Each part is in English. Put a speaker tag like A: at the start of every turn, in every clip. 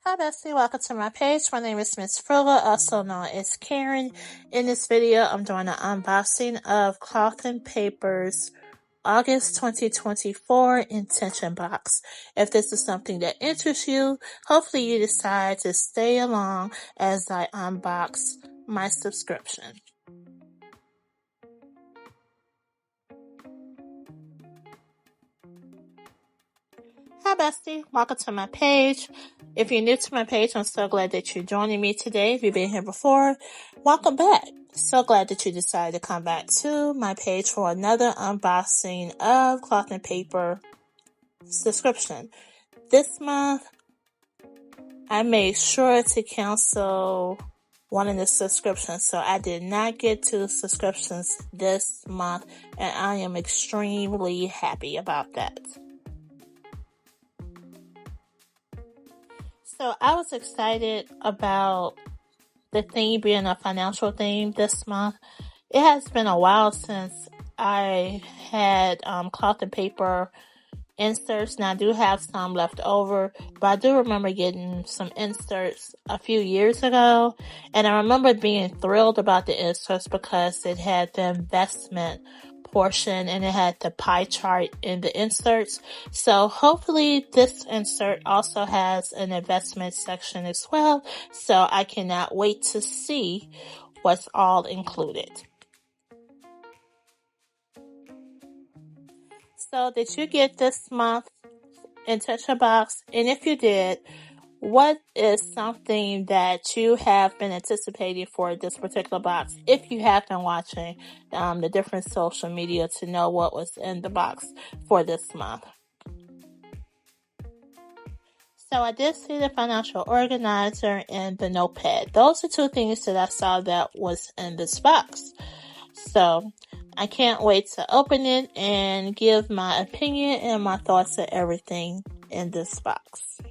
A: Hi bestie, welcome to my page. My name is Miss Frilla, also known as Karen. In this video, I'm doing an unboxing of Cloth and Paper's August 2024 intention box. If this is something that interests you, hopefully you decide to stay along as I unbox my subscription. Hi bestie, welcome to my page. If you're new to my page, I'm so glad that you're joining me today. If you've been here before, welcome back. So glad that you decided to come back to my page for another unboxing of Cloth and Paper subscription. This month, I made sure to cancel one of the subscriptions, so I did not get 2 subscriptions this month, and I am extremely happy about that. So I was excited about the theme being a financial theme this month. It has been a while since I had cloth and paper inserts, and I do have some left over, but I do remember getting some inserts a few years ago, and I remember being thrilled about the inserts because it had the investment portion and it had the pie chart in the inserts. So hopefully this insert also has an investment section as well, so I cannot wait to see what's all included. So did you get this month intention box? And if you did, what is something that you have been anticipating for this particular box? If you have been watching the different social media to know what was in the box for this month. So I did see the financial organizer and the notepad. Those are 2 things that I saw that was in this box. So I can't wait to open it and give my opinion and my thoughts on everything in this box.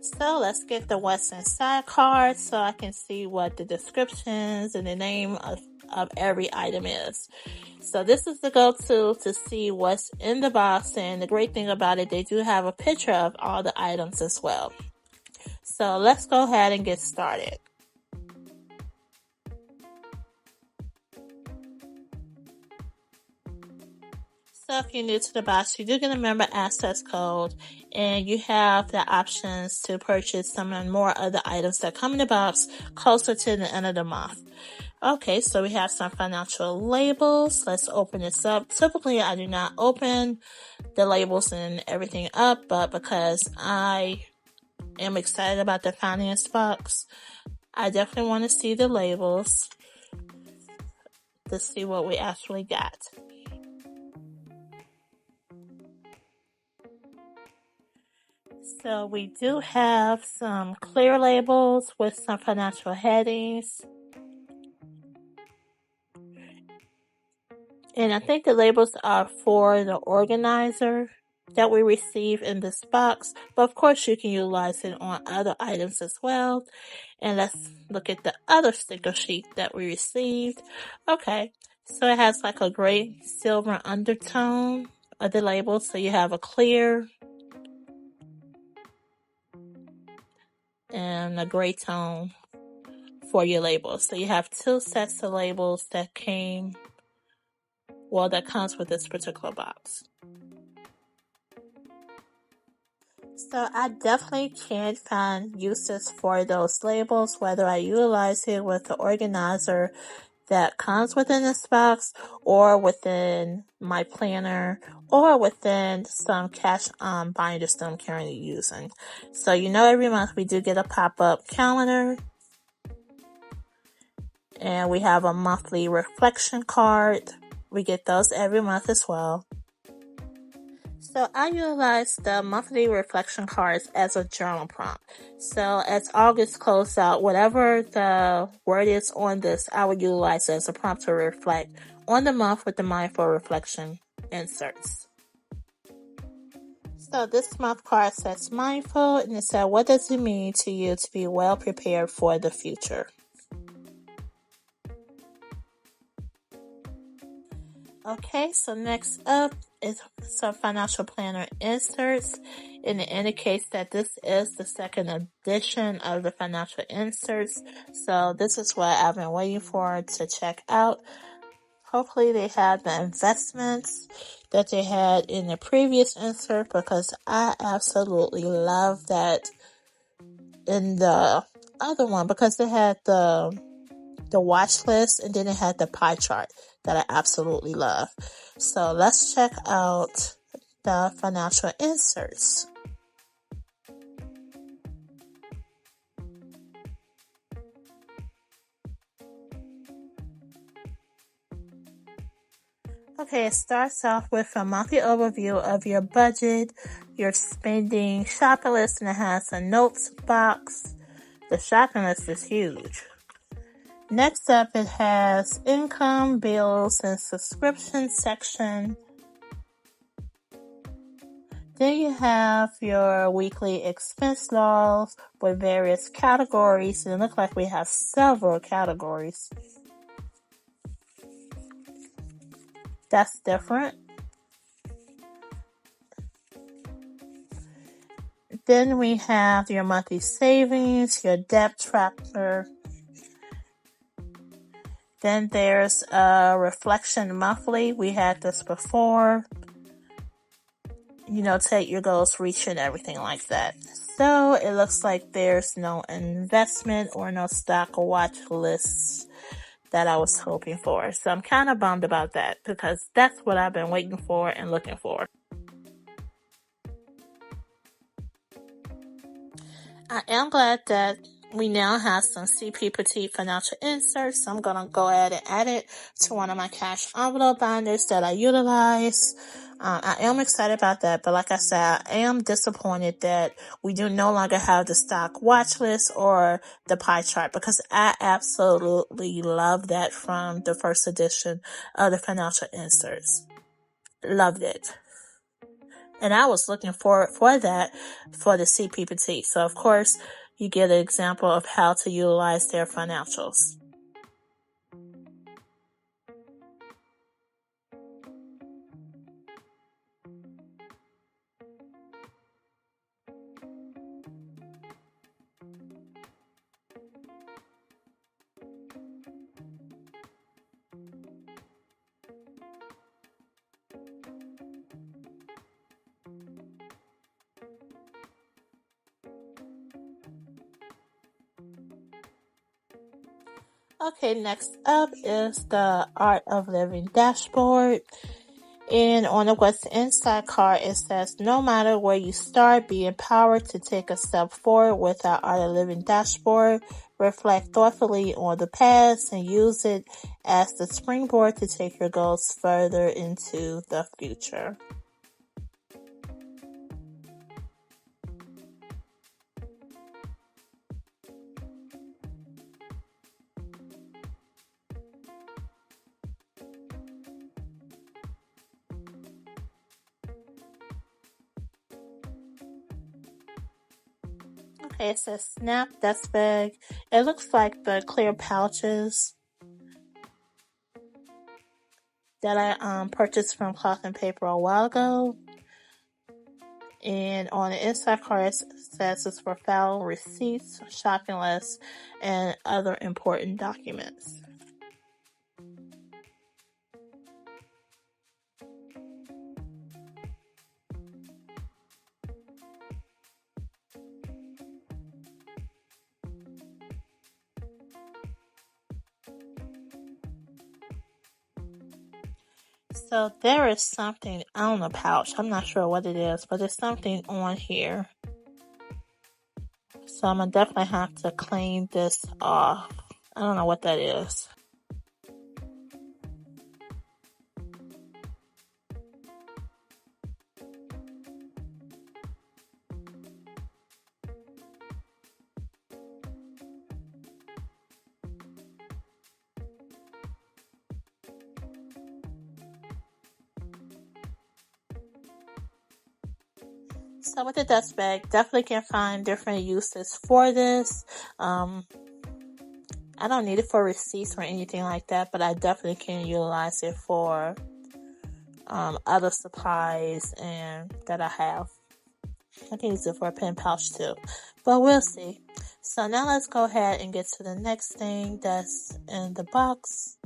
A: So let's get the what's inside card so I can see what the descriptions and the name of every item is. So this is the go-to to see what's in the box, and the great thing about it, they do have a picture of all the items as well. So let's go ahead and get started. So if you're new to the box, you do get a member access code, and you have the options to purchase some more of the items that come in the box closer to the end of the month. Okay, so we have some financial labels. Let's open this up. Typically, I do not open the labels and everything up, but because I am excited about the finance box, I definitely want to see the labels to see what we actually got. So we do have some clear labels with some financial headings. And I think the labels are for the organizer that we receive in this box, but of course you can utilize it on other items as well. And let's look at the other sticker sheet that we received. Okay, so it has like a gray silver undertone of the label, so you have a clear and a gray tone for your labels. So you have 2 sets of labels that comes with this particular box. So I definitely can find uses for those labels, whether I utilize it with the organizer that comes within this box, or within my planner, or within some cash binders that I'm currently using. So every month we do get a pop-up calendar, and we have a monthly reflection card. We get those every month as well. So I utilize the monthly reflection cards as a journal prompt. So as August closes out, whatever the word is on this, I would utilize it as a prompt to reflect on the month with the mindful reflection inserts. So this month card says mindful, and it said, what does it mean to you to be well prepared for the future? Okay, so next up is some financial planner inserts, and it indicates that this is the second edition of the financial inserts. So this is what I've been waiting for to check out. Hopefully they have the investments that they had in the previous insert, because I absolutely love that in the other one, because they had the watch list, and then it had the pie chart that I absolutely love. So let's check out the financial inserts. Okay, it starts off with a monthly overview of your budget, your spending, shopping list, and it has a notes box. The shopping list is huge. Next up, it has income, bills, and subscription section. Then you have your weekly expense logs with various categories. And it looks like we have several categories. That's different. Then we have your monthly savings, your debt tracker. Then there's a reflection monthly. We had this before. Take your goals, reach and everything like that. So it looks like there's no investment or no stock watch lists that I was hoping for. So I'm kind of bummed about that, because that's what I've been waiting for and looking for. I am glad that we now have some CP Petite financial inserts. So I'm going to go ahead and add it to one of my cash envelope binders that I utilize. I am excited about that, but like I said, I am disappointed that we do no longer have the stock watch list or the pie chart, because I absolutely love that from the first edition of the financial inserts. Loved it. And I was looking for that for the CP Petite. So of course, you get an example of how to utilize their financials. Okay, next up is the Art of Living dashboard. And on the What's Inside card, it says, no matter where you start, be empowered to take a step forward with our Art of Living dashboard. Reflect thoughtfully on the past and use it as the springboard to take your goals further into the future. Okay, it says snap dust bag. It looks like the clear pouches that I purchased from Cloth and Paper a while ago. And on the inside card, it says it's for file receipts, shopping lists, and other important documents. So there is something on the pouch. I'm not sure what it is, but there's something on here. So I'm going to definitely have to clean this off. I don't know what that is. So with the dust bag, definitely can find different uses for this. I don't need it for receipts or anything like that, but I definitely can utilize it for other supplies and that I have. I can use it for a pen pouch too, but we'll see. So now let's go ahead and get to the next thing that's in the box.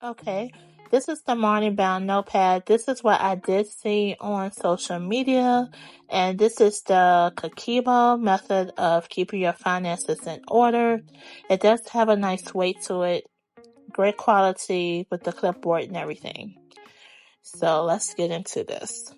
A: Okay, this is the morning bound notepad. This is what I did see on social media, and this is the Kakebo method of keeping your finances in order. It does have a nice weight to it, great quality with the clipboard and everything. So let's get into this.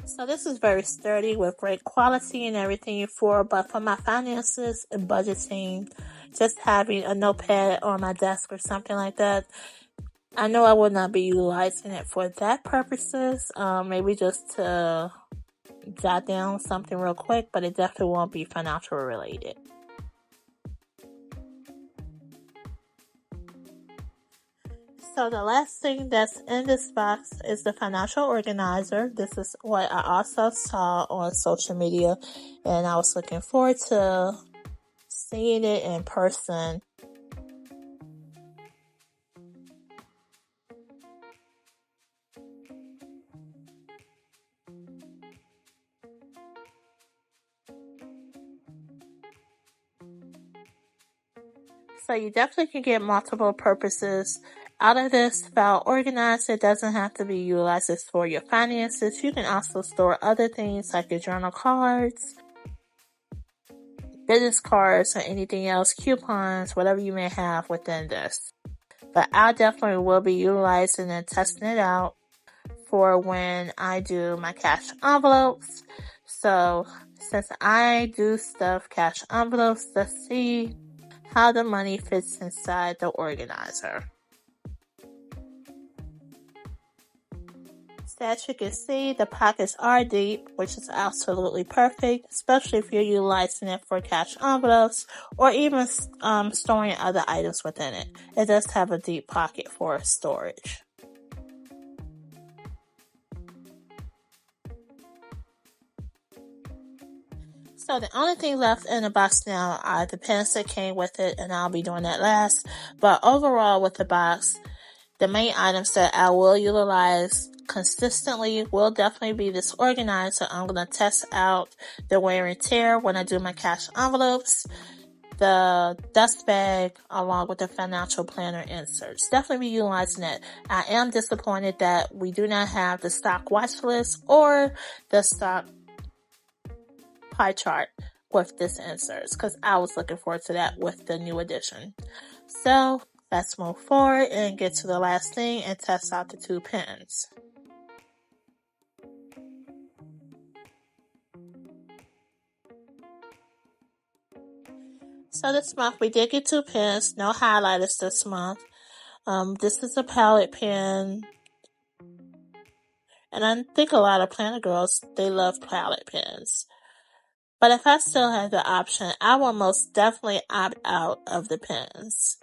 A: So this is very sturdy with great quality and everything but for my finances and budgeting, just having a notepad on my desk or something like that, I know I would not be utilizing it for that purposes. Maybe just to jot down something real quick, but it definitely won't be financial related. So the last thing that's in this box is the financial organizer. This is what I also saw on social media, and I was looking forward to seeing it in person. So you definitely can get multiple purposes out of this file organized. It doesn't have to be utilized for your finances. You can also store other things like your journal cards, business cards, or anything else, coupons, whatever you may have within this. But I definitely will be utilizing and testing it out for when I do my cash envelopes. So since I do stuff cash envelopes, let's see how the money fits inside the organizer. So as you can see, the pockets are deep, which is absolutely perfect, especially if you're utilizing it for cash envelopes or even storing other items within it. It does have a deep pocket for storage. So the only thing left in the box now are the pens that came with it, and I'll be doing that last. But overall with the box, the main items that I will utilize consistently will definitely be this organizer. I'm going to test out the wear and tear when I do my cash envelopes, the dust bag, along with the financial planner inserts. Definitely be utilizing it. I am disappointed that we do not have the stock watch list or the stock pie chart with this inserts, because I was looking forward to that with the new edition. So let's move forward and get to the last thing and test out the 2 pens. So this month we did get 2 pens, no highlighters this month. This is a palette pen, and I think a lot of planner girls, they love palette pens. But if I still have the option, I will most definitely opt out of the pens.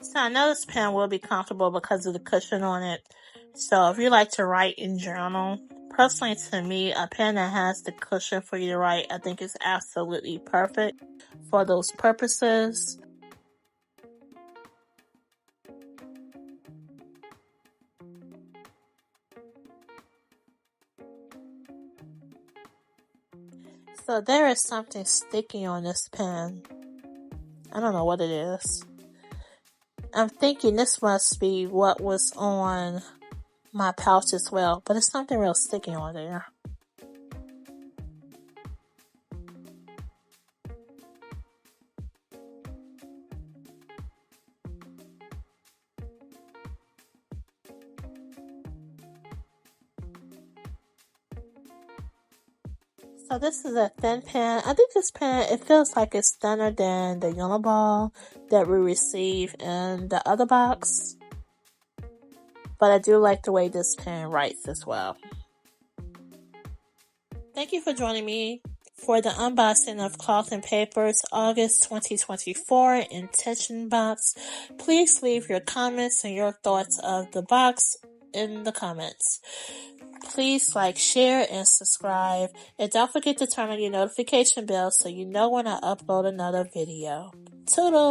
A: So I know this pen will be comfortable because of the cushion on it. So if you like to write and journal, personally to me, a pen that has the cushion for you to write, I think is absolutely perfect for those purposes. So there is something sticky on this pen. I don't know what it is. I'm thinking this must be what was on my pouch as well, but it's something real sticky on there. So this is a thin pen. I think this pen, it feels like it's thinner than the Uniball that we received in the other box. But I do like the way this pen writes as well. Thank you for joining me for the unboxing of Cloth and Paper's August 2024 intention box. Please leave your comments and your thoughts of the box in the comments. Please like, share, and subscribe. And don't forget to turn on your notification bell so you know when I upload another video. Toodles!